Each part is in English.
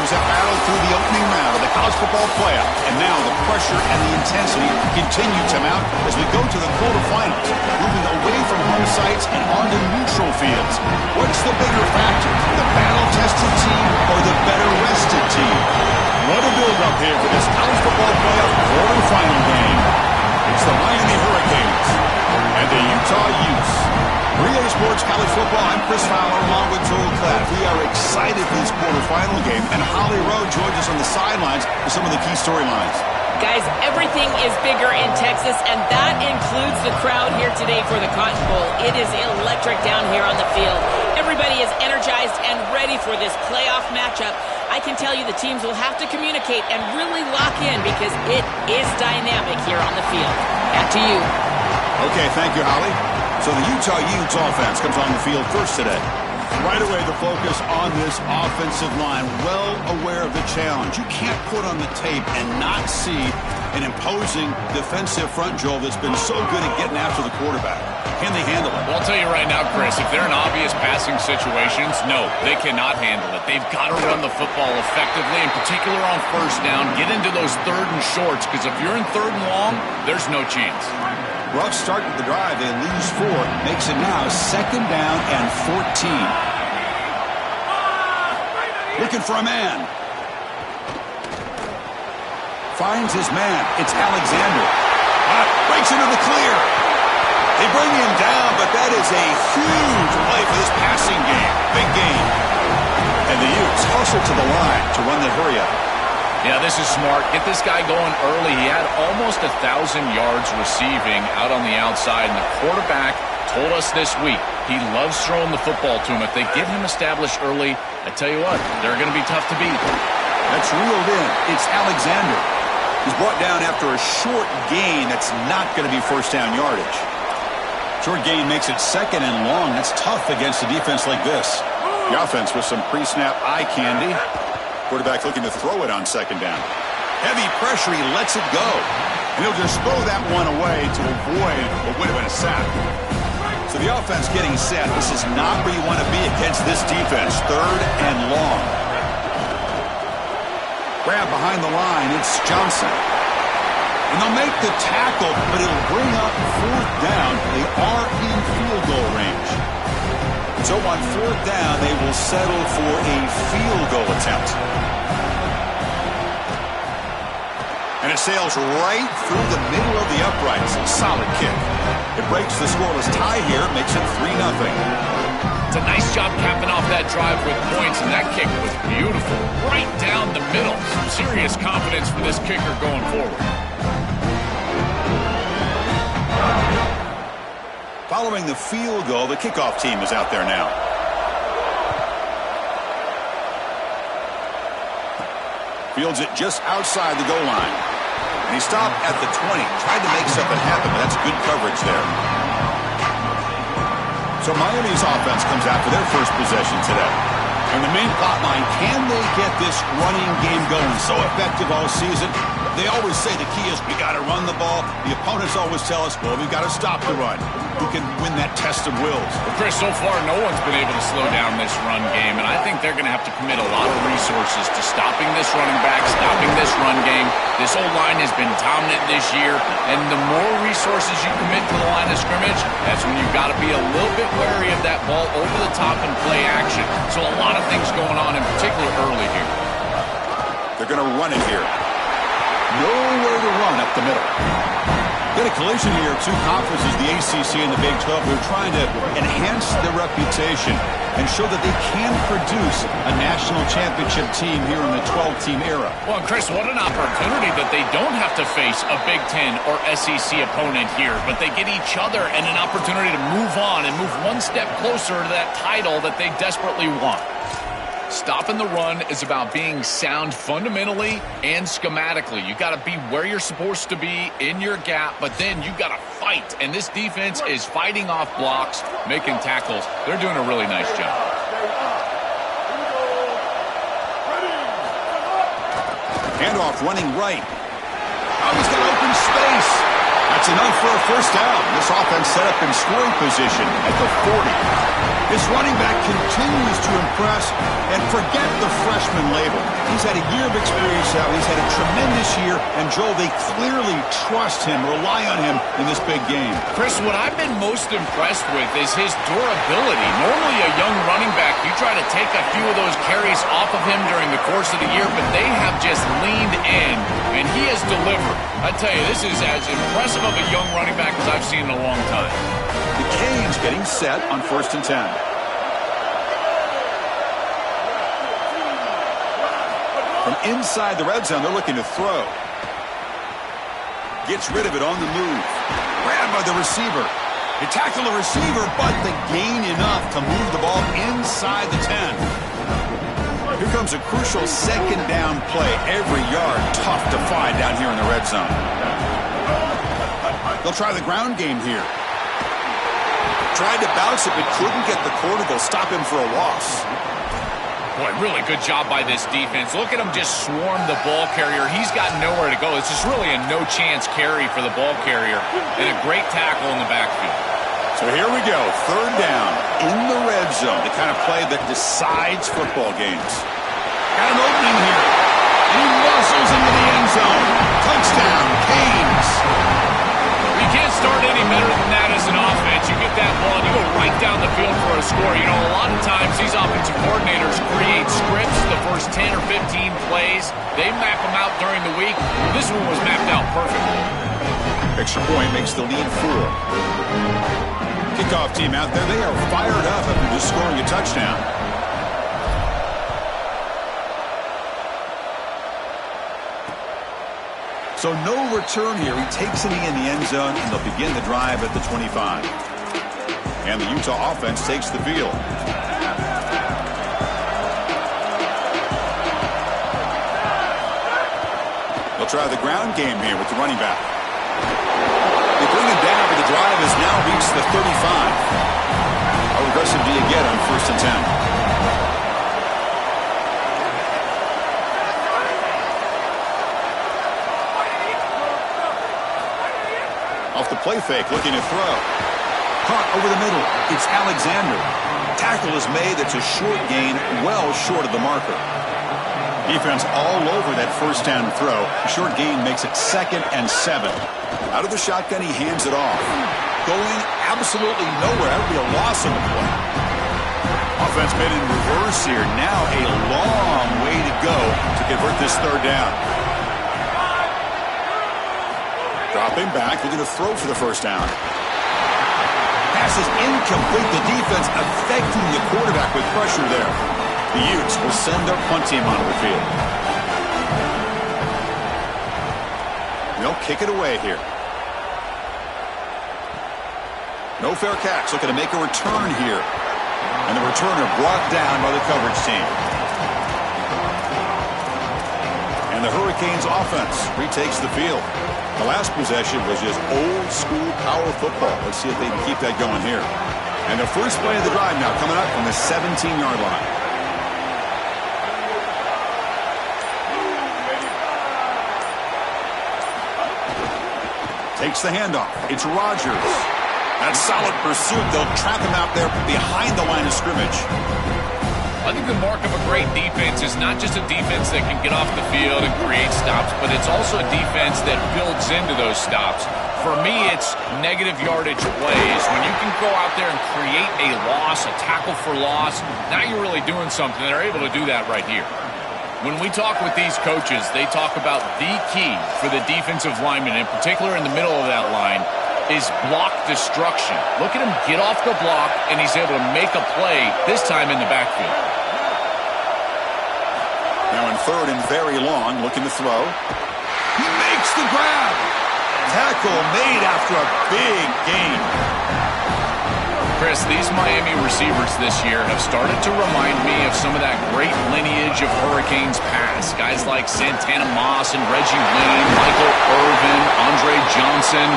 teams have battled through the opening round of the college football playoff, and now the pressure and the intensity continue to mount as we go to the quarterfinals, moving away from home sites and onto neutral fields. What's the bigger factor, the battle-tested team or the better-rested team? What a build-up here for this college football playoff quarterfinal game. It's the Miami Hurricanes and the Utah Utes. 3A Sports College Football, I'm Chris Fowler along with Joel Klatt. We are excited for this quarterfinal game, and Holly Rowe joins us on the sidelines for some of the key storylines. Guys, everything is bigger in Texas, and that includes the crowd here today for the Cotton Bowl. It is electric down here on the field. Everybody is energized and ready for this playoff matchup. I can tell you the teams will have to communicate and really lock in because it is dynamic here on the field. Back to you. Okay, thank you, Holly. So the Utah Utes offense comes on the field first today. Right away, the focus on this offensive line, well aware of the challenge. You can't put on the tape and not see an imposing defensive front, Joel, that's been so good at getting after the quarterback. Can they handle it? Well, I'll tell you right now, Chris, if they're in obvious passing situations, no, they cannot handle it. They've got to run the football effectively, in particular on first down, get into those third and shorts, because if you're in third and long, there's no chance. Rough start to the drive. They lose 4. Makes it now 2nd down and 14. Looking for a man. Finds his man. It's Alexander. Breaks into the clear. They bring him down, but that is a huge play for this passing game. Big game. And the Utes hustle to the line to run the hurry-up. Yeah, this is smart. Get this guy going early. He had almost 1,000 yards receiving out on the outside, and the quarterback told us this week he loves throwing the football to him. If they get him established early, I tell you what, they're going to be tough to beat. That's reeled in. It's Alexander. He's brought down after a short gain that's not going to be first down yardage. Short gain makes it 2nd and long. That's tough against a defense like this. The offense with some pre-snap eye candy. Quarterback looking to throw it on 2nd down. Heavy pressure, he lets it go. And he'll just throw that one away to avoid what would have been a sack. So the offense getting set. This is not where you want to be against this defense. 3rd and long. Grab behind the line, it's Johnson. And they'll make the tackle, but it'll bring up 4th down. They are in field goal range. So on 4th down, they will settle for a field goal attempt. And it sails right through the middle of the uprights. Solid kick. It breaks the scoreless tie here, makes it 3-0. It's a nice job capping off that drive with points, and that kick was beautiful. Right down the middle. Some serious confidence for this kicker going forward. Following the field goal, the kickoff team is out there now. Fields it just outside the goal line. And he stopped at the 20. Tried to make something happen, but that's good coverage there. So Miami's offense comes out for their first possession today. And the main plot line, can they get this running game going? So effective all season. They always say the key is we got to run the ball. The opponents always tell us, well, we've got to stop the run. Who can win that test of wills? Well, Chris, so far no one's been able to slow down this run game, and I think they're going to have to commit a lot of resources to stopping this running back, stopping this run game. This O-line has been dominant this year, and the more resources you commit to the line of scrimmage, that's when you've got to be a little bit wary of that ball over the top and play action. So a lot of things going on, in particular early here. They're going to run it here. Nowhere to run up the middle. Get a collision here of 2 conferences, the ACC and the Big 12. They're trying to enhance their reputation and show that they can produce a national championship team here in the 12-team era. Well, Chris, what an opportunity that they don't have to face a Big 10 or SEC opponent here, but they get each other and an opportunity to move on and move one step closer to that title that they desperately want. Stopping the run is about being sound fundamentally and schematically. You got to be where you're supposed to be in your gap, but then you got to fight. And this defense is fighting off blocks, making tackles. They're doing a really nice job. Handoff running right. Oh, he's got open space. That's enough for a first down. This offense set up in scoring position at the 40. This running back continues to impress, and forget the freshman label. He's had a year of experience now. He's had a tremendous year, and Joel, they clearly trust him, rely on him in this big game. Chris, what I've been most impressed with is his durability. Normally a young running back, you try to take a few of those carries off of him during the course of the year, but they have just leaned in, and he has delivered. I tell you, this is as impressive of a young running back as I've seen in a long time. The Canes getting set on 1st and 10. From inside the red zone, they're looking to throw. Gets rid of it on the move. Grabbed by the receiver. They tackle the receiver, but they gain enough to move the ball inside the 10. Here comes a crucial second down play. Every yard tough to find down here in the red zone. They'll try the ground game here. Tried to bounce it, but couldn't get the corner to stop him for a loss. Boy, really good job by this defense. Look at him just swarm the ball carrier. He's got nowhere to go. It's just really a no-chance carry for the ball carrier. And a great tackle in the backfield. So here we go. 3rd down in the red zone. The kind of play that decides football games. Got an opening here. And he muscles into the end zone. Touchdown, Canes. You can't start any better than that as an offense. You get that ball and you go right down the field for a score. You know, a lot of times these offensive coordinators create scripts the first 10 or 15 plays. They map them out during the week. This one was mapped out perfectly. Extra point makes the lead 4. Kickoff team out there. They are fired up after just scoring a touchdown. So no return here. He takes it in the end zone, and they'll begin the drive at the 25. And the Utah offense takes the field. They'll try the ground game here with the running back. They bring him down, but the drive has now reached the 35. How aggressive do you get on 1st and 10? Off the play fake, looking to throw. Caught over the middle. It's Alexander. Tackle is made. That's a short gain, well short of the marker. Defense all over that 1st down throw. Short gain makes it 2nd and 7. Out of the shotgun, he hands it off. Going absolutely nowhere. That would be a loss on the play. Offense made in reverse here. Now a long way to go to convert this 3rd down. Dropping back, looking to throw for the 1st down. Pass is incomplete. The defense affecting the quarterback with pressure there. The Utes will send their punt team onto the field. They'll kick it away here. No fair catch. Looking to make a return here. And the returner brought down by the coverage team. And the Hurricanes offense retakes the field. The last possession was just old-school power football. Let's see if they can keep that going here. And the first play of the drive now coming up from the 17-yard line. Takes the handoff. It's Rodgers. That solid pursuit. They'll trap him out there behind the line of scrimmage. I think the mark of a great defense is not just a defense that can get off the field and create stops, but it's also a defense that builds into those stops. For me, it's negative yardage plays. When you can go out there and create a loss, a tackle for loss, now you're really doing something. They're able to do that right here. When we talk with these coaches, they talk about the key for the defensive lineman, in particular in the middle of that line, is block destruction. Look at him get off the block, and he's able to make a play, this time in the backfield. Now in 3rd and very long, looking to throw. He makes the grab. Tackle made after a big gain. Chris, these Miami receivers this year have started to remind me of some of that great lineage of Hurricanes past. Guys like Santana Moss and Reggie Wayne, Michael Irvin, Andre Johnson.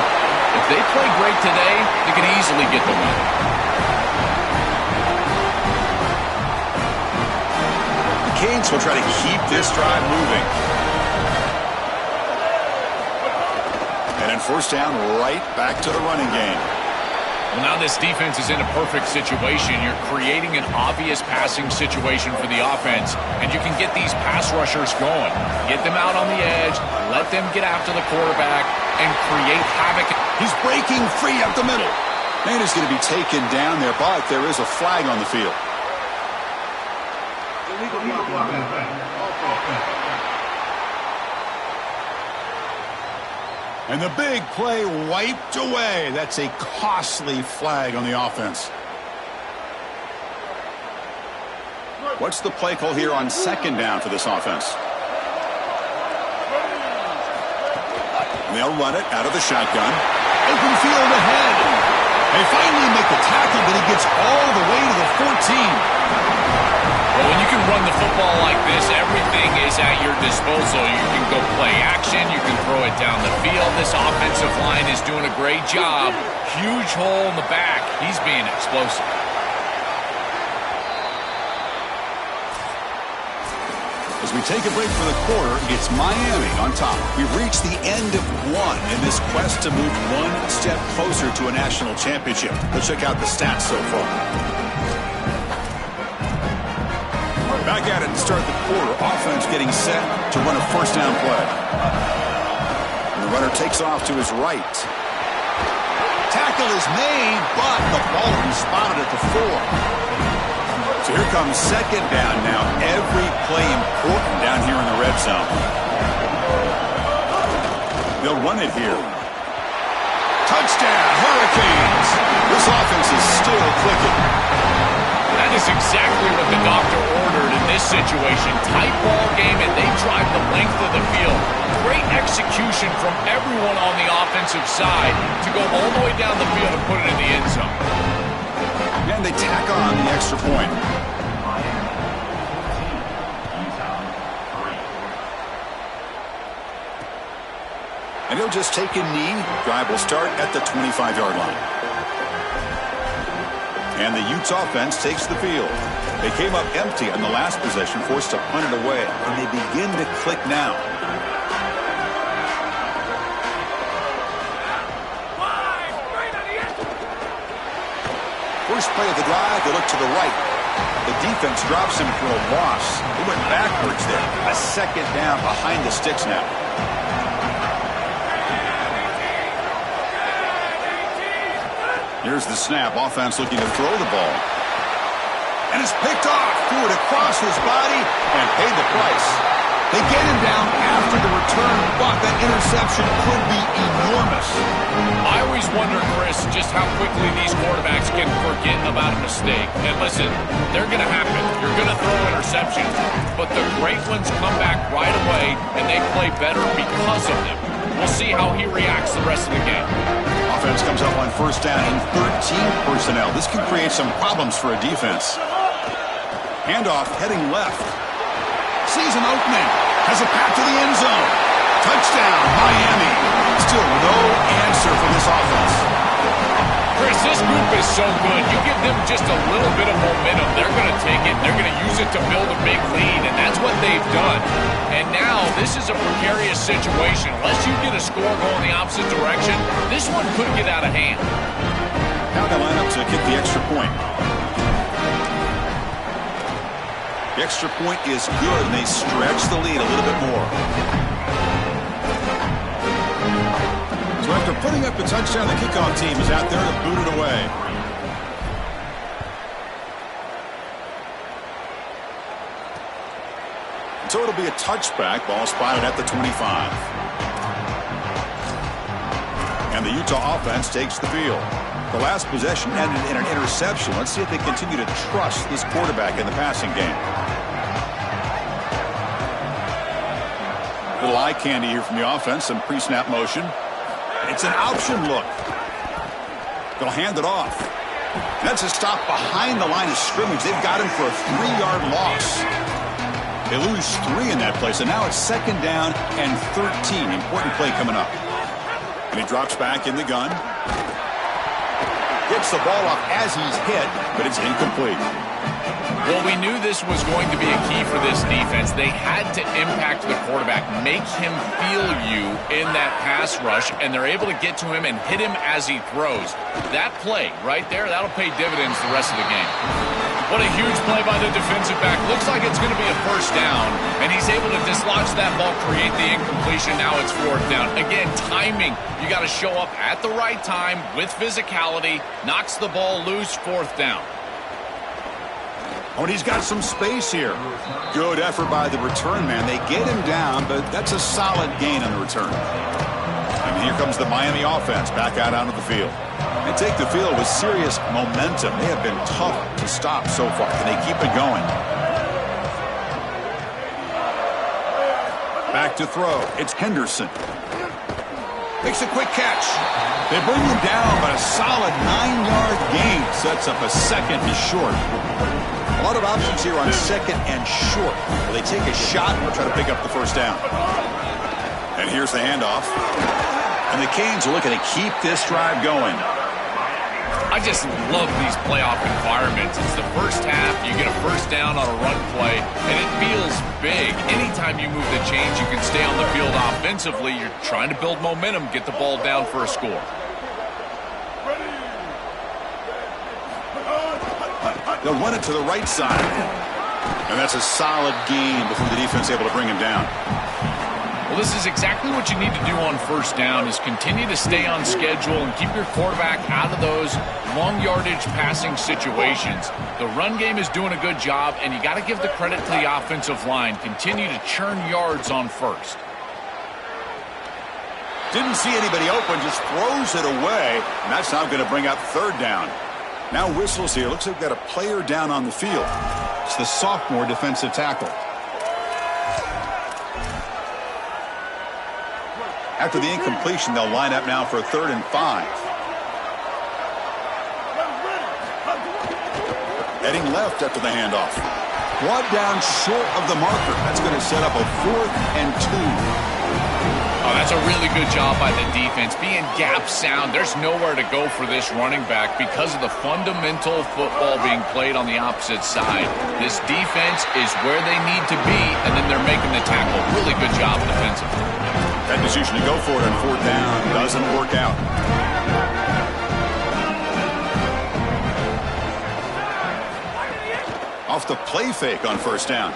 If they play great today, they could easily get the win. The Canes will try to keep this drive moving. And in 1st down, right back to the running game. Well, now this defense is in a perfect situation. You're creating an obvious passing situation for the offense, and you can get these pass rushers going. Get them out on the edge, let them get after the quarterback, and create havoc. He's breaking free up the middle. Man is going to be taken down there, but there is a flag on the field. And the big play wiped away. That's a costly flag on the offense. What's the play call here on second down for this offense? And they'll run it out of the shotgun. Open field ahead. They finally make the tackle, but he gets all the way to the 14. Well, when you can run the football like this, everything is at your disposal. You can go play action. You can throw it down the field. This offensive line is doing a great job. Huge hole in the back. He's being explosive. As we take a break for the quarter, it's Miami on top. We've reached the end of one in this quest to move one step closer to a national championship. Let's check out the stats so far. Back at it to start the quarter. Offense getting set to run a first down play. And the runner takes off to his right. Tackle is made, but the ball will be spotted at the 4. So here comes second down now. Every play important down here in the red zone. They'll run it here. Touchdown, Hurricanes. This offense is still clicking. That is exactly what the doctor ordered in this situation. Tight ball game, and they drive the length of the field. Great execution from everyone on the offensive side to go all the way down the field and put it in the end zone. And they tack on the extra point. And he'll just take a knee. Drive will start at the 25-yard line. And the Utes offense takes the field. They came up empty on the last possession, forced to punt it away. And they begin to click now. First play of the drive, they look to the right. The defense drops him for a loss. He went backwards there. A second down behind the sticks now. Here's the snap. Offense looking to throw the ball. And it's picked off. Threw it across his body and paid the price. They get him down after the return, but that interception could be enormous. I always wonder, Chris, just how quickly these quarterbacks can forget about a mistake. And listen, they're going to happen. You're going to throw interceptions, but the great ones come back right away, and they play better because of them. We'll see how he reacts the rest of the game. Offense comes up on first down and 13 personnel. This can create some problems for a defense. Handoff heading left. Sees an opening. Has a path to the end zone. Touchdown, Miami. Still no answer for this offense. Chris, this group is so good. You give them just a little bit of momentum, they're going to take it. They're going to use it to build a big lead, and that's what they've done. And now this is a precarious situation. Unless you get a score going the opposite direction, this one could get out of hand. Now they line up to kick the extra point. The extra point is good, and they stretch the lead a little bit more. So after putting up the touchdown, the kickoff team is out there to boot it away. So it'll be a touchback. Ball spotted at the 25. And the Utah offense takes the field. The last possession ended in an interception. Let's see if they continue to trust this quarterback in the passing game. Little eye candy here from the offense. Some pre-snap motion. It's an option look. They'll hand it off. That's a stop behind the line of scrimmage. They've got him for a 3-yard loss. They lose 3 in that play, so now it's second down and 13. Important play coming up. And he drops back in the gun. Gets the ball off as he's hit, but it's incomplete. Well, we knew this was going to be a key for this defense. They had to impact the quarterback, make him feel you in that pass rush, and they're able to get to him and hit him as he throws. That play right there, that'll pay dividends the rest of the game. What a huge play by the defensive back. Looks like it's going to be a first down, and he's able to dislodge that ball, create the incompletion. Now it's fourth down. Again, timing. You got to show up at the right time with physicality, knocks the ball loose, fourth down. Oh, and he's got some space here. Good effort by the return man. They get him down, but that's a solid gain on the return. And here comes the Miami offense back out onto the field. They take the field with serious momentum. They have been tough to stop so far. Can they keep it going? Back to throw. It's Henderson. Makes a quick catch. They bring him down, but a solid 9-yard gain sets up a second and short. A lot of options here on second and short. Will they take a shot or try to pick up the first down? And here's the handoff. And the Canes are looking to keep this drive going. I just love these playoff environments. It's the first half. You get a first down on a run play, and it feels big. Anytime you move the chains, you can stay on the field offensively. You're trying to build momentum, get the ball down for a score. They'll run it to the right side. And that's a solid gain before the defense is able to bring him down. Well, this is exactly what you need to do on first down is continue to stay on schedule and keep your quarterback out of those long yardage passing situations. The run game is doing a good job, and you got to give the credit to the offensive line. Continue to churn yards on first. Didn't see anybody open, just throws it away. And that's now going to bring up third down. Now whistles here. Looks like we've got a player down on the field. It's the sophomore defensive tackle. After the incompletion, they'll line up now for a 3rd and 5. Heading left after the handoff. Brought down short of the marker. That's going to set up a 4th and 2. Oh, that's a really good job by the defense. Being gap sound, there's nowhere to go for this running back because of the fundamental football being played on the opposite side. This defense is where they need to be, and then they're making the tackle. Really good job defensively. That decision to go for it on 4th down doesn't work out. Off the play fake on first down.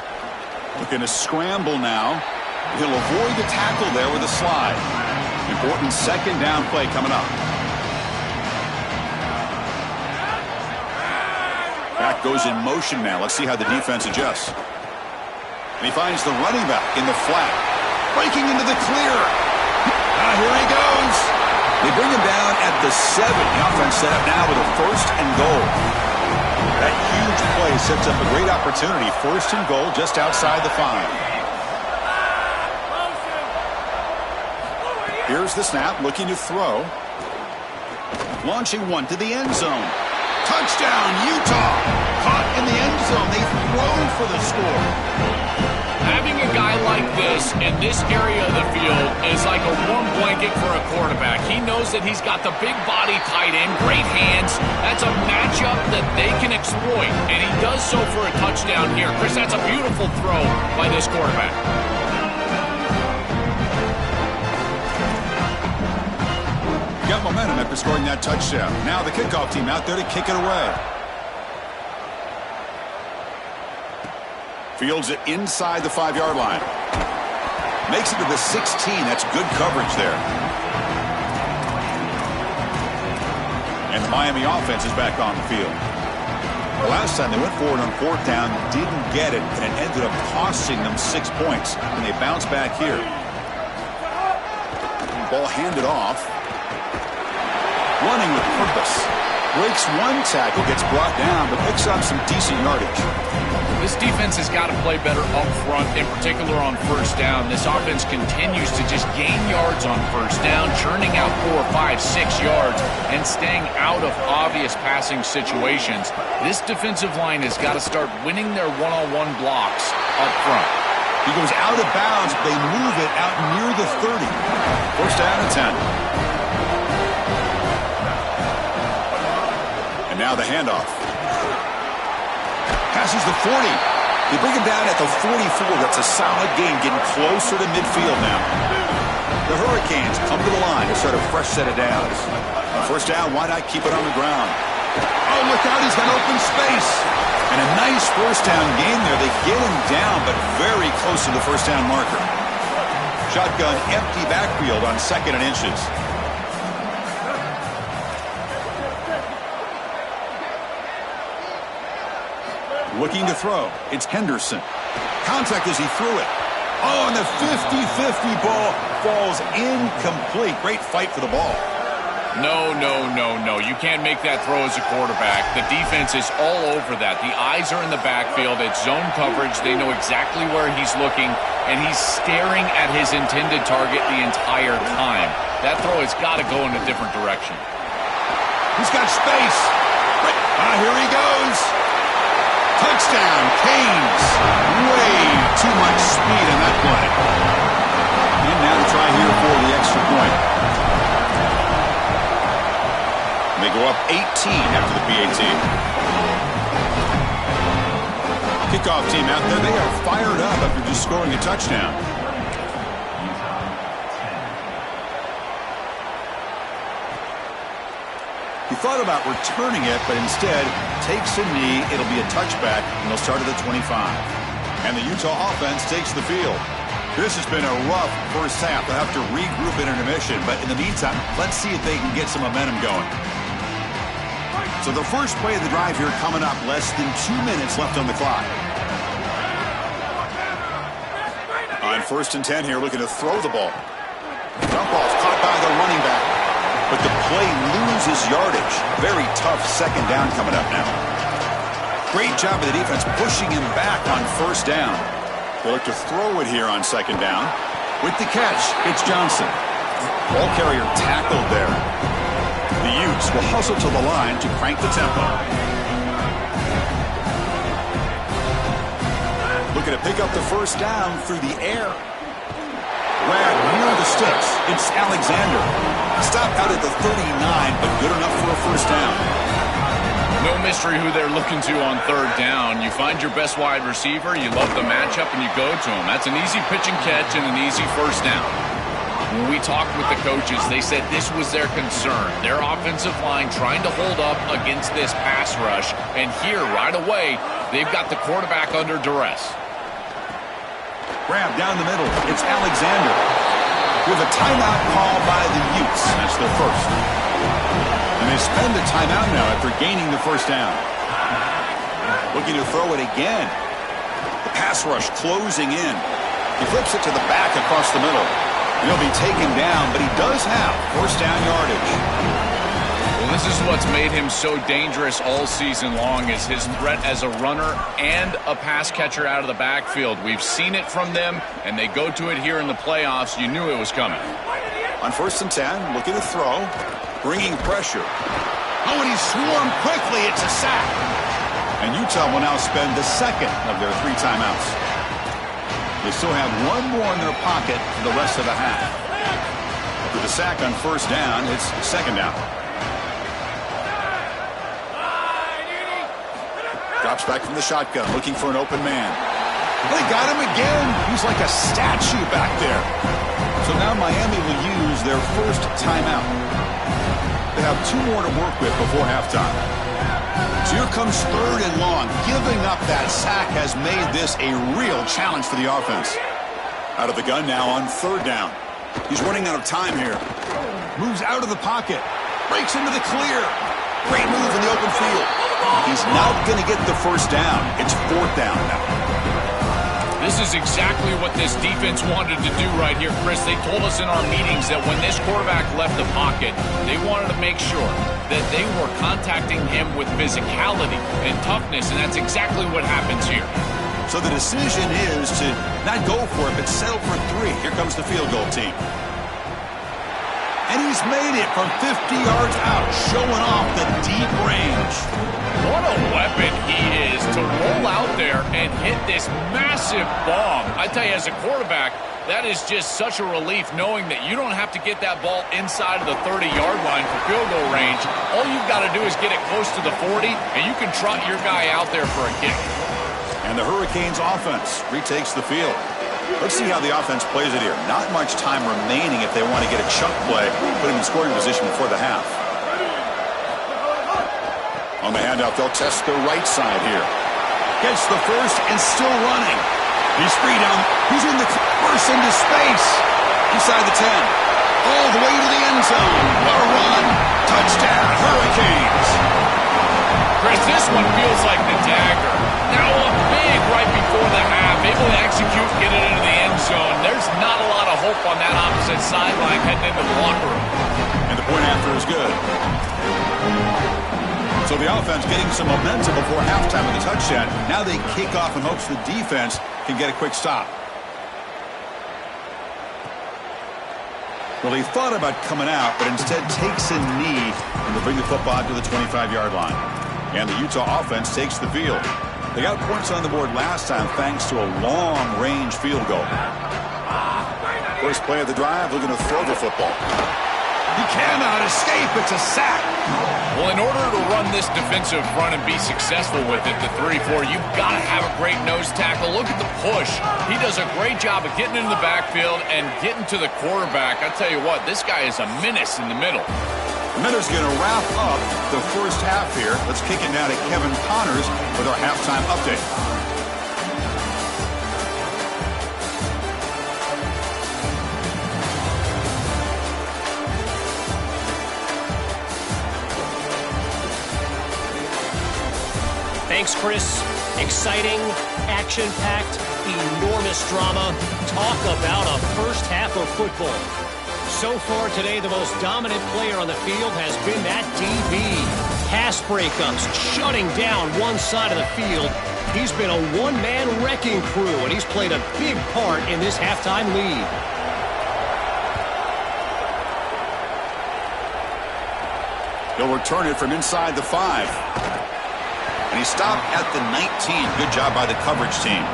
Looking to scramble now. He'll avoid the tackle there with a slide. Important 2nd down play coming up. Back goes in motion now. Let's see how the defense adjusts. And he finds the running back in the flat. Breaking into the clear. Here he goes. They bring him down at the 7. The offense set up now with a 1st and goal. That huge play sets up a great opportunity. 1st and goal just outside the 5. Here's the snap, looking to throw. Launching one to the end zone. Touchdown, Utah. Caught in the end zone. They throw for the score. Having a guy like this in this area of the field is like a warm blanket for a quarterback. He knows that he's got the big body tight end, great hands. That's a matchup that they can exploit, and he does so for a touchdown here. Chris, that's a beautiful throw by this quarterback. Got momentum after scoring that touchdown. Now the kickoff team out there to kick it away. Fields it inside the 5-yard line. Makes it to the 16. That's good coverage there. And the Miami offense is back on the field. The last time they went forward on 4th down, didn't get it, and it ended up costing them 6 points. And they bounce back here. Ball handed off. Running with purpose. Breaks one tackle, gets brought down, but picks up some decent yardage. This defense has got to play better up front, in particular on first down. This offense continues to just gain yards on first down, churning out 4, 5, 6 yards, and staying out of obvious passing situations. This defensive line has got to start winning their one-on-one blocks up front. He goes out of bounds, but they move it out near the 30. First down and 10. Now the handoff. Passes the 40. They bring him down at the 44. That's a solid gain, getting closer to midfield now. The Hurricanes come to the line to start a fresh set of downs. First down, why not keep it on the ground? Oh, look out, he's got open space. And a nice first down gain there. They get him down, but very close to the first down marker. Shotgun, empty backfield on 2nd and inches. Looking to throw. It's Henderson. Contact as he threw it. Oh, and the 50-50 ball falls incomplete. Great fight for the ball. No. You can't make that throw as a quarterback. The defense is all over that. The eyes are in the backfield. It's zone coverage. They know exactly where he's looking, and he's staring at his intended target the entire time. That throw has got to go in a different direction. He's got space. Here he goes. Touchdown, Canes. Way too much speed in that play. And now to try here for the extra point. They go up 18 after the PAT. Kickoff team out there. They are fired up after just scoring a touchdown. He thought about returning it, but instead takes a knee. It'll be a touchback, and they'll start at the 25. And the Utah offense takes the field. This has been a rough first half. They'll have to regroup in intermission, but in the meantime, let's see if they can get some momentum going. So the first play of the drive here coming up, less than 2 minutes left on the clock. On 1st and 10 here, looking to throw the ball. Jump ball's caught by the running back. But the play loses yardage. Very tough 2nd down coming up now. Great job of the defense pushing him back on 1st down. They look to throw it here on 2nd down. With the catch, it's Johnson. Ball carrier tackled there. The Utes will hustle to the line to crank the tempo. Looking to pick up the 1st down through the air. Grab near the sticks. It's Alexander. Stopped out at the 39, but good enough for a 1st down. No mystery who they're looking to on 3rd down. You find your best wide receiver, you love the matchup, and you go to him. That's an easy pitch and catch and an easy 1st down. When we talked with the coaches, they said this was their concern. Their offensive line trying to hold up against this pass rush. And here, right away, they've got the quarterback under duress. Grab down the middle. It's Alexander. With a timeout call by the Utes. That's their first. And they spend a timeout now after gaining the 1st down. Looking to throw it again. The pass rush closing in. He flips it to the back across the middle. He'll be taken down, but he does have 1st down yardage. Well, this is what's made him so dangerous all season long, is his threat as a runner and a pass catcher out of the backfield. We've seen it from them, and they go to it here in the playoffs. You knew it was coming. On 1st and 10, looking to throw, bringing pressure. Oh, and he swarmed quickly. It's a sack. And Utah will now spend the 2nd of their 3 timeouts. They still have 1 more in their pocket for the rest of the half. With the sack on 1st down, it's 2nd down. Drops back from the shotgun, looking for an open man. They got him again. He's like a statue back there. So now Miami will use their 1st timeout. They have 2 more to work with before halftime. So here comes 3rd and long. Giving up that sack has made this a real challenge for the offense. Out of the gun now on 3rd down. He's running out of time here. Moves out of the pocket. Breaks into the clear. Great move in the open field. He's not going to get the 1st down. It's 4th down now. This is exactly what this defense wanted to do right here, Chris. They told us in our meetings that when this quarterback left the pocket, they wanted to make sure that they were contacting him with physicality and toughness, and that's exactly what happens here. So the decision is to not go for it, but settle for 3. Here comes the field goal team. And he's made it from 50 yards out, showing off the deep range. What a weapon he is to roll out there and hit this massive bomb. I tell you, as a quarterback, That is just such a relief knowing that you don't have to get that ball inside of the 30-yard line for field goal range. All you've got to do is get it close to the 40, and you can trot your guy out there for a kick. And the Hurricanes offense retakes the field. Let's see how the offense plays it here. Not much time remaining if they want to get a chunk play, put him in scoring position before the half. On the handout, they'll test the right side here. Gets the first and still running. He's free down. He's in the burst into space. Inside the 10. All the way to the end zone. What a run. Touchdown, Hurricanes. Chris, this one feels like the dagger. Now up big right before the half. Able to execute, get it into the end zone. There's not a lot of hope on that opposite sideline heading into the locker room. And the point after is good. So the offense getting some momentum before halftime with a touchdown. Now they kick off in hopes the defense can get a quick stop. Well, he thought about coming out, but instead takes a knee and will bring the football out to the 25-yard line. And the Utah offense takes the field. They got points on the board last time thanks to a long-range field goal. First play of the drive, looking to throw the football. He cannot escape. It's a sack. Well, in order to run this defensive front and be successful with it, the 3-4, you've got to have a great nose tackle. Look at the push. He does a great job of getting into the backfield and getting to the quarterback. I tell you what, this guy is a menace in the middle. Miller's going to wrap up the first half here. Let's kick it now to Kevin Connors with our halftime update. Thanks, Chris. Exciting, action-packed, enormous drama. Talk about a first half of football. So far today, the most dominant player on the field has been that DB. Pass breakups, shutting down one side of the field. He's been a one-man wrecking crew, and he's played a big part in this halftime lead. He'll return it from inside the 5. And he stopped at the 19. Good job by the coverage team.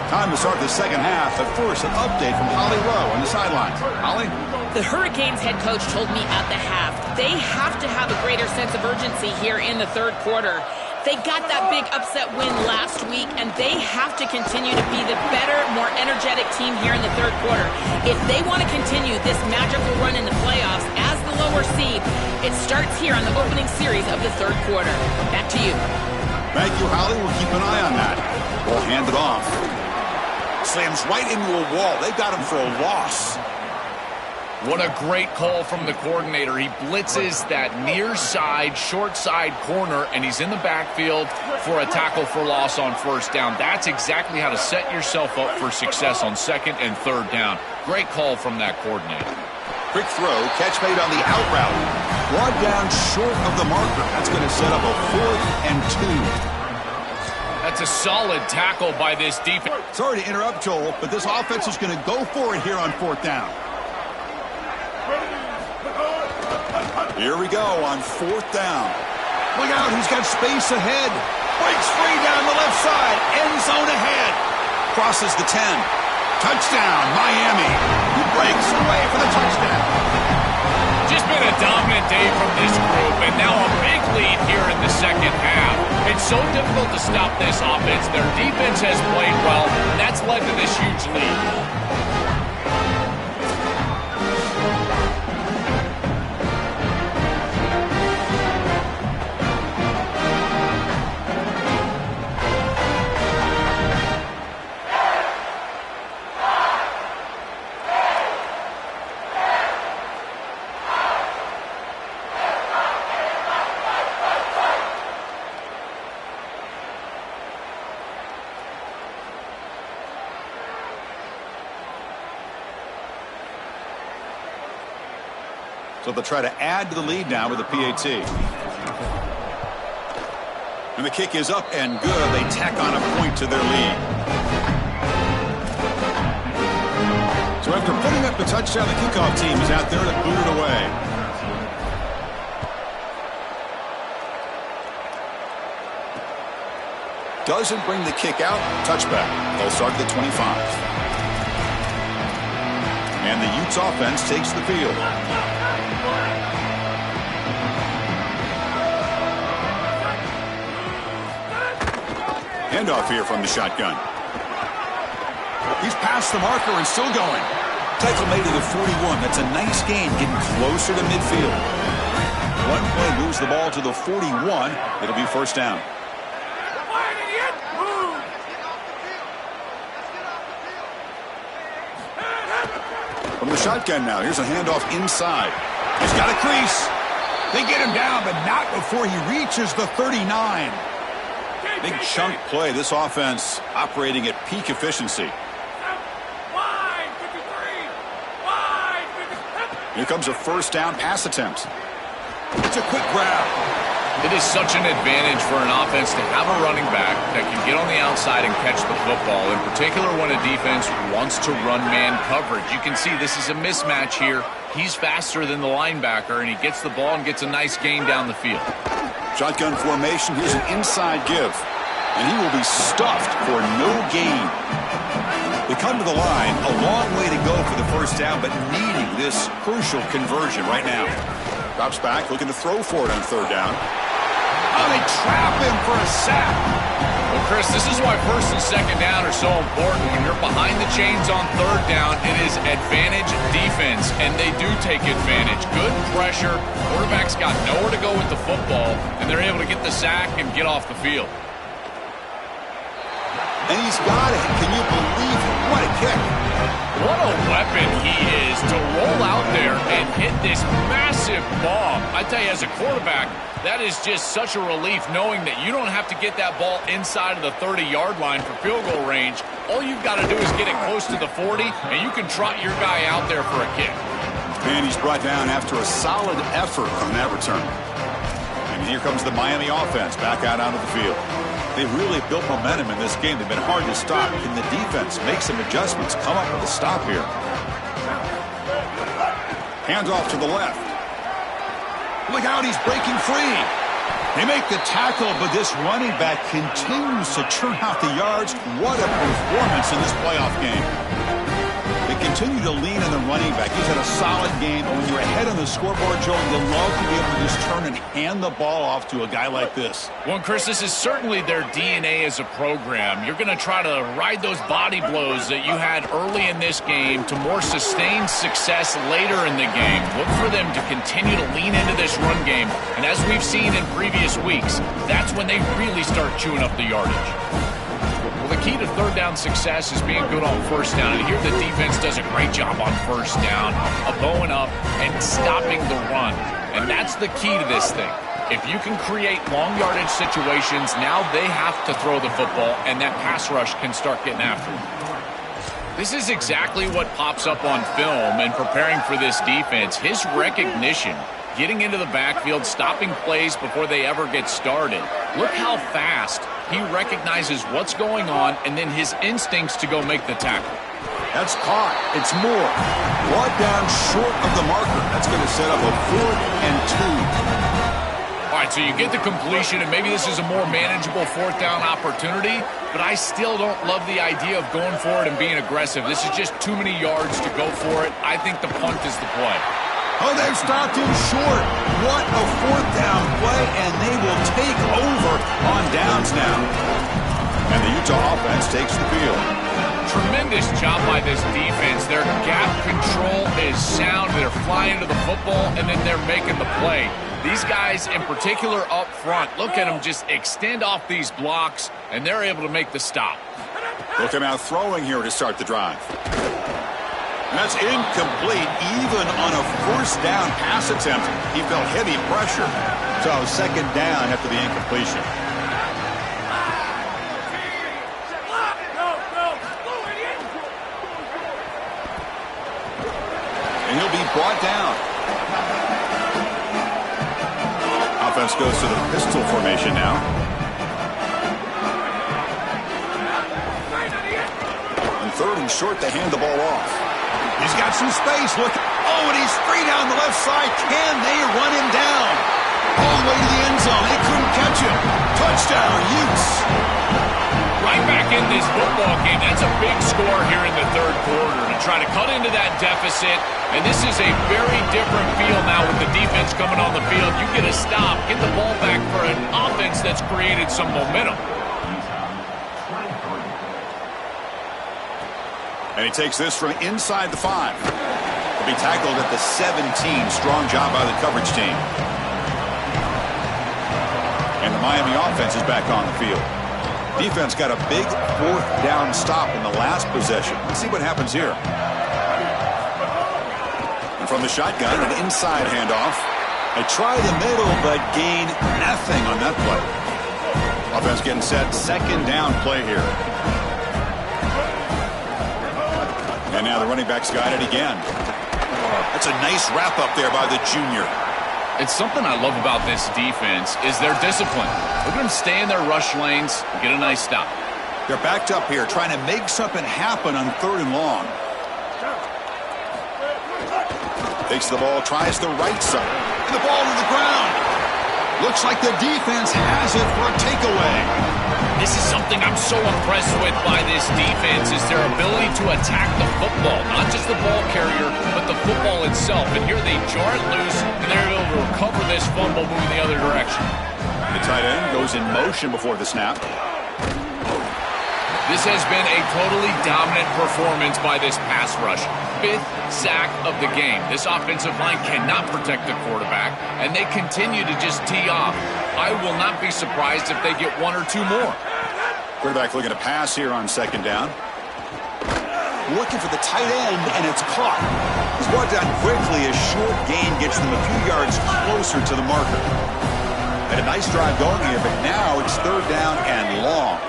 Time to start the second half. But first, an update from Holly Rowe on the sidelines. Holly? The Hurricanes head coach told me at the half they have to have a greater sense of urgency here in the third quarter. They got that big upset win last week, and they have to continue to be the better, more energetic team here in the third quarter. If they want to continue this magical run in the playoffs as the lower seed, it starts here on the opening series of the third quarter. Back to you. Thank you, Holly. We'll keep an eye on that. We'll hand it off. Slams right into a wall. They got him for a loss. What a great call from the coordinator. He blitzes that near side, short side corner, and he's in the backfield for a tackle for loss on first down. That's exactly how to set yourself up for success on second and third down. Great call from that coordinator. Quick throw, catch made on the out route. Brought down short of the marker. That's going to set up a 4th and 2. That's a solid tackle by this defense. Sorry to interrupt, Joel, but this offense is going to go for it here on 4th down. Here we go on 4th down. Look out, he's got space ahead. Breaks free down the left side. End zone ahead. Crosses the 10. Touchdown, Miami. He breaks away for the touchdown. Just been a dominant day from this group, and now a big lead here in the second half. It's so difficult to stop this offense. Their defense has played well, and that's led to this huge lead. So they'll try to add to the lead now with a PAT. And the kick is up and good. They tack on a point to their lead. So after putting up the touchdown, the kickoff team is out there to boot it away. doesn't bring the kick out. Touchback. They'll start at the 25. And the Utes offense takes the field. Handoff here from the shotgun. He's past the marker and still going. Tackle made to the 41. That's a nice gain, getting closer to midfield. One play moves the ball to the 41. It'll be first down. From the shotgun now, here's a handoff inside. He's got a crease. They get him down, but not before he reaches the 39. Big chunk play. This offense operating at peak efficiency. Here comes a first down pass attempt. It's a quick grab. It is such an advantage for an offense to have a running back that can get on the outside and catch the football, in particular when a defense wants to run man coverage. You can see this is a mismatch here. He's faster than the linebacker, and he gets the ball and gets a nice gain down the field. Shotgun formation. Here's an inside give. And he will be stuffed for no gain. They come to the line, a long way to go for the first down, but needing this crucial conversion right now. Drops back, looking to throw for it on third down. Oh, they trap him for a sack. Well, Chris, this is why first and second down are so important. When you're behind the chains on third down, it is advantage defense, and they do take advantage. Good pressure. Quarterback's got nowhere to go with the football, and they're able to get the sack and get off the field. And he's got it. Can you believe it? What a kick. What a weapon he is to roll out there and hit this massive bomb. I tell you, as a quarterback, that is just such a relief knowing that you don't have to get that ball inside of the 30-yard line for field goal range. All you've got to do is get it close to the 40, and you can trot your guy out there for a kick. And he's brought down after a solid effort on that return. And here comes the Miami offense back out onto the field. They've really built momentum in this game. They've been hard to stop. Can the defense make some adjustments, come up with a stop here? Hands off to the left. Look out, he's breaking free. They make the tackle, but this running back continues to churn out the yards. What a performance in this playoff game. They continue to lean on the running back. He's had a solid game. And when you're ahead on the scoreboard, Joe, you love to be able to just turn and hand the ball off to a guy like this. Well, Chris, this is certainly their DNA as a program. You're going to try to ride those body blows that you had early in this game to more sustained success later in the game. Look for them to continue to lean into this run game. And as we've seen in previous weeks, that's when they really start chewing up the yardage. Well, the key to third down success is being good on first down. And here the defense does a great job on first down, bowing up and stopping the run. And that's the key to this thing. If you can create long yardage situations, now they have to throw the football, and that pass rush can start getting after them. This is exactly what pops up on film and preparing for this defense. His recognition, getting into the backfield, stopping plays before they ever get started. Look how fast he recognizes what's going on, and then his instincts to go make the tackle. That's caught. It's more. Brought down short of the marker. That's going to set up a 4th and 2. All right, so you get the completion, and maybe this is a more manageable fourth down opportunity, but I still don't love the idea of going for it and being aggressive. This is just too many yards to go for it. I think the punt is the play. Oh, they've stopped him short. What a 4th down play, and they will take over on downs now. And the Utah offense takes the field. Tremendous job by this defense. Their gap control is sound. They're flying to the football, and then they're making the play. These guys in particular up front, look at them just extend off these blocks, and they're able to make the stop. Look at him out throwing here to start the drive. And that's incomplete, even on a first down pass attempt. He felt heavy pressure. So second down after the incompletion. And he'll be brought down. Offense goes to the pistol formation now. And 3rd and short, they hand the ball off. He's got some space. Look. Oh, and he's free down the left side. Can they run him down? All the way to the end zone. They couldn't catch him. Touchdown, Utes. right back in this football game. That's a big score here in the third quarter to try to cut into that deficit. And this is a very different feel now with the defense coming on the field. You get a stop, get the ball back for an offense that's created some momentum. And he takes this from inside the 5. He'll be tackled at the 17. Strong job by the coverage team. And the Miami offense is back on the field. Defense got a big fourth down stop in the last possession. Let's see what happens here. And from the shotgun, an inside handoff. They try the middle, but gain nothing on that play. Offense getting set. Second down play here. And now the running back's got it again. That's a nice wrap up there by the junior. It's something I love about this defense is their discipline. Look at them stay in their rush lanes and get a nice stop. They're backed up here trying to make something happen on 3rd and long. Takes the ball, tries the right side. And the ball to the ground. Looks like the defense has it for a takeaway. This is something I'm so impressed with by this defense is their ability to attack the football. Not just the ball carrier, but the football itself. And here they jar it loose, and they're able to recover this fumble moving the other direction. The tight end goes in motion before the snap. This has been a totally dominant performance by this pass rush. 5th sack of the game. This offensive line cannot protect the quarterback, and they continue to just tee off. I will not be surprised if they get 1 or 2 more. Quarterback looking to pass here on 2nd down. Looking for the tight end, and it's caught. He's brought down quickly. A short gain gets them a few yards closer to the marker. Had a nice drive going here, but now it's 3rd down and long.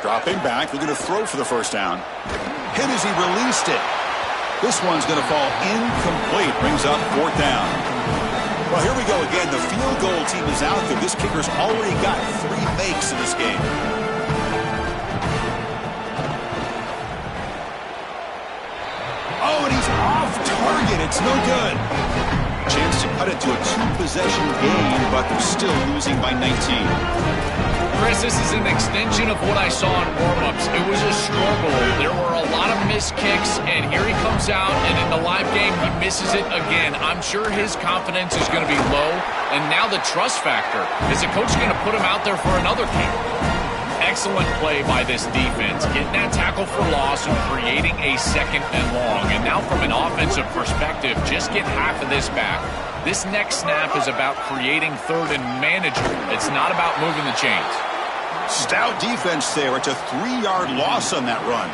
Dropping back, looking to throw for the 1st down. Hit as he released it. This one's going to fall incomplete. Brings up 4th down. Well, here we go again. The field goal team is out there. This kicker's already got 3 makes in this game. Oh, and he's off target. It's no good. Chance to cut it to a 2-possession game, but they're still losing by 19. Chris, this is an extension of what I saw in warm-ups. It was a struggle. There were a lot of missed kicks, and here he comes out, and in the live game, he misses it again. I'm sure his confidence is going to be low, and now the trust factor. Is the coach going to put him out there for another kick? Excellent play by this defense, getting that tackle for loss and creating a 2nd and long. And now from an offensive perspective, just get half of this back. This next snap is about creating 3rd and manageable. It's not about moving the chains. Stout defense there. It's a 3-yard loss on that run.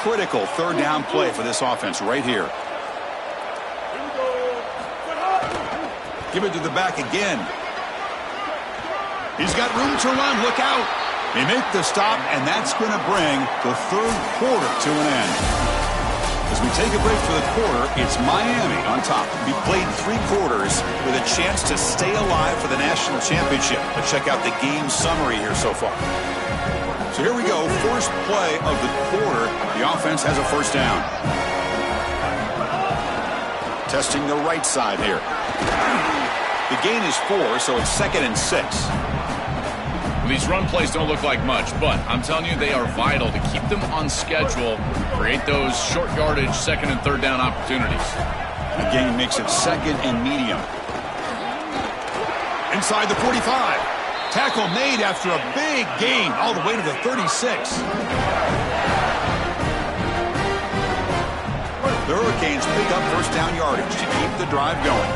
Critical 3rd down play for this offense right here. Give it to the back again. He's got room to run. Look out. They make the stop, and that's going to bring the 3rd quarter to an end. As we take a break for the quarter, it's Miami on top. We played 3 quarters with a chance to stay alive for the national championship. Let's check out the game summary here so far. So here we go. First play of the quarter. The offense has a 1st down. Testing the right side here. The gain is 4, so it's 2nd and 6. These run plays don't look like much, but I'm telling you they are vital to keep them on schedule, create those short yardage 2nd and 3rd down opportunities. The gain makes it 2nd and medium. Inside the 45. Tackle made after a big gain all the way to the 36. The Hurricanes pick up 1st down yardage to keep the drive going.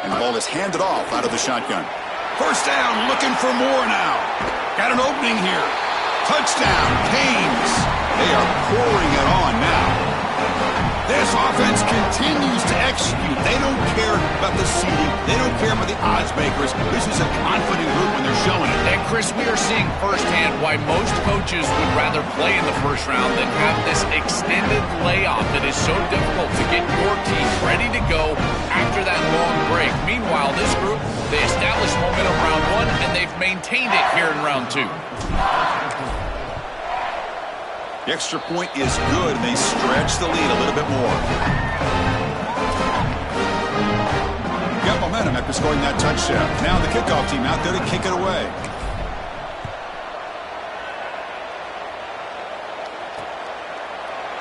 And the ball is handed off out of the shotgun. 1st down, looking for more now. Got an opening here. Touchdown, Canes. They are pouring it on now. This offense continues to execute. They don't care about the seeding. They don't care about the odds makers. This is a confident group when they're showing it. And Chris, we are seeing firsthand why most coaches would rather play in the 1st round than have this extended layoff that is so difficult to get your team ready to go after that long break. Meanwhile, this group, they established momentum round 1, and they've maintained it here in round 2. The extra point is good, and they stretch the lead a little bit more. Got momentum after scoring that touchdown. Now the kickoff team out there to kick it away.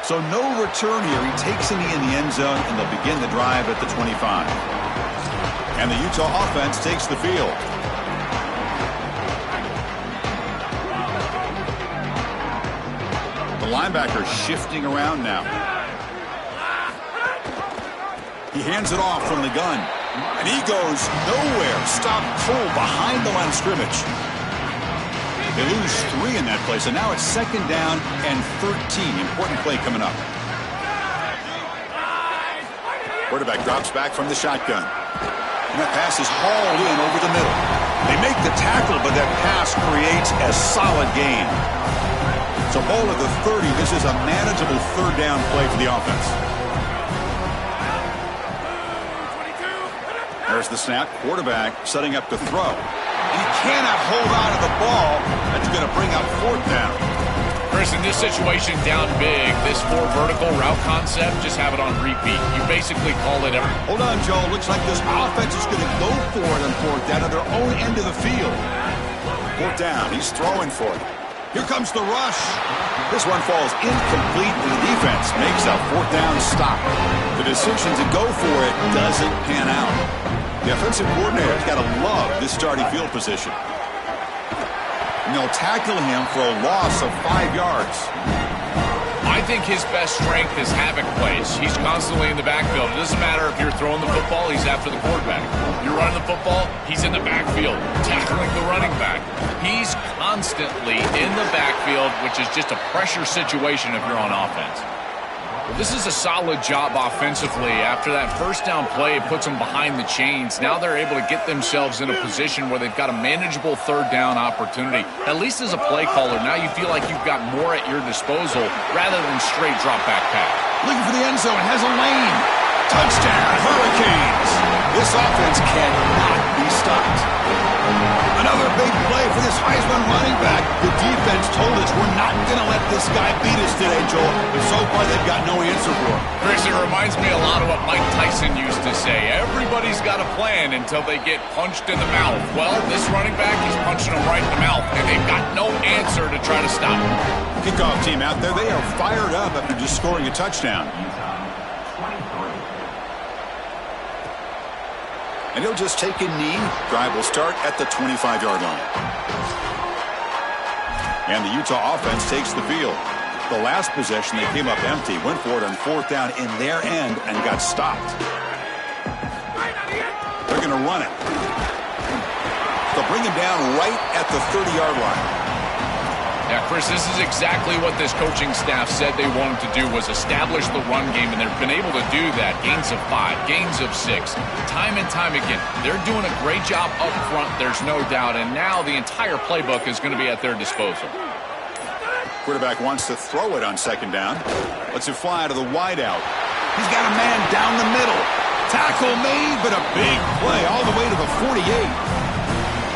So no return here. He takes a knee in the end zone, and they'll begin the drive at the 25. And the Utah offense takes the field. The linebacker shifting around now. He hands it off from the gun. And he goes nowhere. Stop cold behind the line of scrimmage. They lose 3 in that play, so now it's 2nd down and 13. Important play coming up. Quarterback drops back from the shotgun. And that pass is hauled in over the middle. They make the tackle, but that pass creates a solid gain. So ball at the 30. This is a manageable 3rd down play for the offense. There's the snap. Quarterback setting up to throw. And he cannot hold on to the ball. That's going to bring up 4th down. Chris, in this situation, down big, this 4 vertical route concept, just have it on repeat. You basically call it every... Hold on, Joe. Looks like this offense is going to go for it on 4th down at their own end of the field. 4th down. He's throwing for it. Here comes the rush. This one falls incomplete, and the defense makes a 4th down stop. The decision to go for it doesn't pan out. The offensive coordinator's got to love this starting field position. And they'll tackle him for a loss of 5 yards. I think his best strength is havoc plays. He's constantly in the backfield. It doesn't matter if you're throwing the football, he's after the quarterback. You're running the football, he's in the backfield, tackling the running back. He's constantly in the backfield, which is just a pressure situation if you're on offense. Well, this is a solid job offensively. After that 1st down play, it puts them behind the chains. Now they're able to get themselves in a position where they've got a manageable 3rd down opportunity. At least as a play caller, now you feel like you've got more at your disposal rather than straight drop back pass. Looking for the end zone, has a lane. Touchdown, Hurricanes. This offense cannot be stopped. Another big play for this Heisman running back. The defense told us we're not going to let this guy beat us today, Joel. But so far, they've got no answer for him. Chris, it reminds me a lot of what Mike Tyson used to say. Everybody's got a plan until they get punched in the mouth. Well, this running back is punching him right in the mouth, and they've got no answer to try to stop him. Kickoff team out there. They are fired up after just scoring a touchdown. And he'll just take a knee. Drive will start at the 25-yard line. And the Utah offense takes the field. The last possession, they came up empty, went for it on 4th down in their end and got stopped. They're going to run it. They'll bring him down right at the 30-yard line. Yeah, Chris, this is exactly what this coaching staff said they wanted to do, was establish the run game, and they've been able to do that. Gains of 5, gains of 6, time and time again. They're doing a great job up front, there's no doubt, and now the entire playbook is going to be at their disposal. Quarterback wants to throw it on 2nd down. Lets it fly to the wideout. He's got a man down the middle. Tackle made, but a big play all the way to the 48.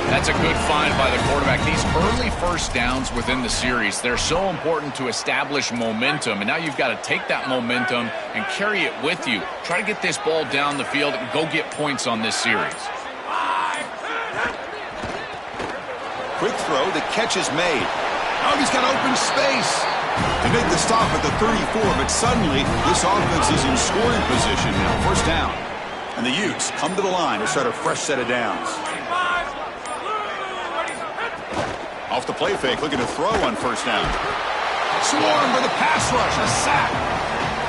That's a good find by the quarterback. These early 1st downs within the series, they're so important to establish momentum. And now you've got to take that momentum and carry it with you. Try to get this ball down the field and go get points on this series. Quick throw. The catch is made. Oh, he's got open space. They make the stop at the 34, but suddenly this offense is in scoring position now. 1st down. And the Utes come to the line to start a fresh set of downs. Off the play fake, looking to throw on 1st down. Swarmed by the pass rush, a sack.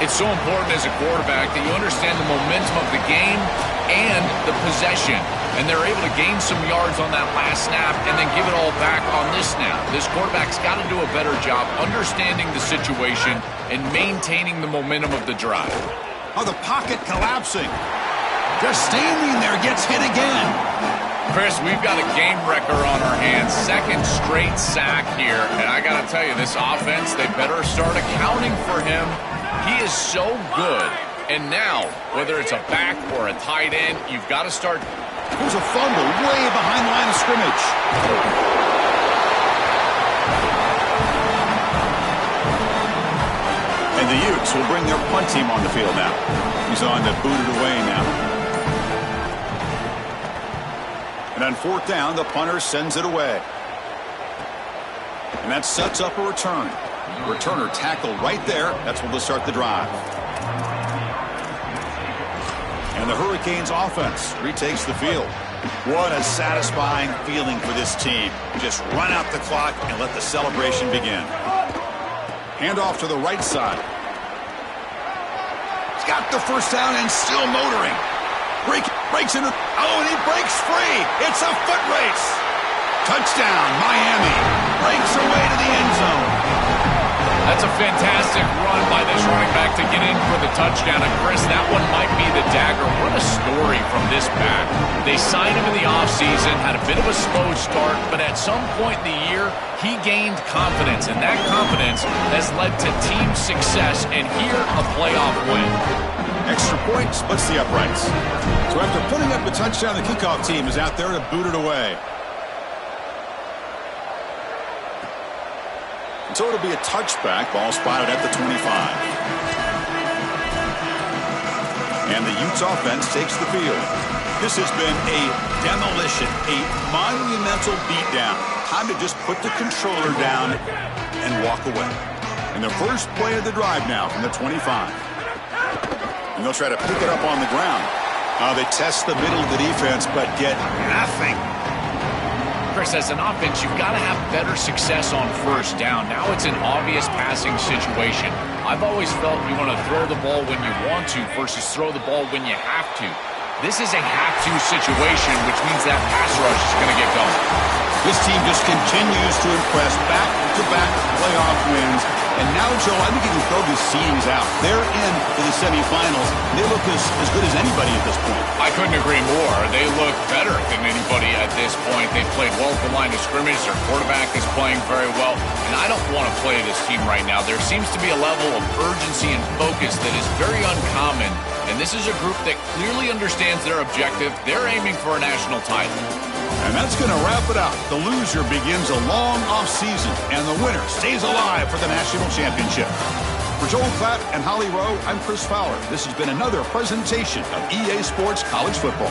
It's so important as a quarterback that you understand the momentum of the game and the possession. And they're able to gain some yards on that last snap and then give it all back on this snap. This quarterback's got to do a better job understanding the situation and maintaining the momentum of the drive. Oh, the pocket collapsing. Just standing there, gets hit again. Chris, we've got a game wrecker on our hands. 2nd straight sack here. And I got to tell you, this offense, they better start accounting for him. He is so good. And now, whether it's a back or a tight end, you've got to start. There's a fumble way behind the line of scrimmage. The Utes will bring their punt team on the field now. He's on to boot it away now. And on 4th down, the punter sends it away. And that sets up a return. Returner tackled right there. That's what will start the drive. And the Hurricanes offense retakes the field. What a satisfying feeling for this team. Just run out the clock and let the celebration begin. Hand off to the right side. He's got the first down and still motoring. Breaks into... Oh, and he breaks free. It's a foot race. Touchdown, Miami. Breaks away to the end zone. That's a fantastic run by this running back to get in for the touchdown. And Chris, that one might be the dagger. What a story from this back. They signed him in the offseason, had a bit of a slow start, but at some point in the year, he gained confidence, and that confidence has led to team success, and here, a playoff win. Extra point splits the uprights. So after putting up a touchdown, the kickoff team is out there to boot it away. So it'll be a touchback. Ball spotted at the 25. And the Utes offense takes the field. This has been a demolition, a monumental beatdown. Time to just put the controller down and walk away. And the first play of the drive now from the 25. And they'll try to pick it up on the ground. They test the middle of the defense, but get nothing. Chris, as an offense, you've got to have better success on first down. Now it's an obvious passing situation. I've always felt you want to throw the ball when you want to versus throw the ball when you have to. This is a have-to situation, which means that pass rush is going to get going. This team just continues to impress, back-to-back playoff wins. And now, Joe, I think you can throw these seedings out. They're in for the semifinals. They look as good as anybody at this point. I couldn't agree more. They look better than anybody at this point. They've played well at the line of scrimmage. Their quarterback is playing very well. And I don't want to play this team right now. There seems to be a level of urgency and focus that is very uncommon. And this is a group that clearly understands their objective. They're aiming for a national title. And that's going to wrap it up. The loser begins a long offseason, and the winner stays alive for the national championship. For Joel Klatt and Holly Rowe, I'm Chris Fowler. This has been another presentation of EA Sports College Football.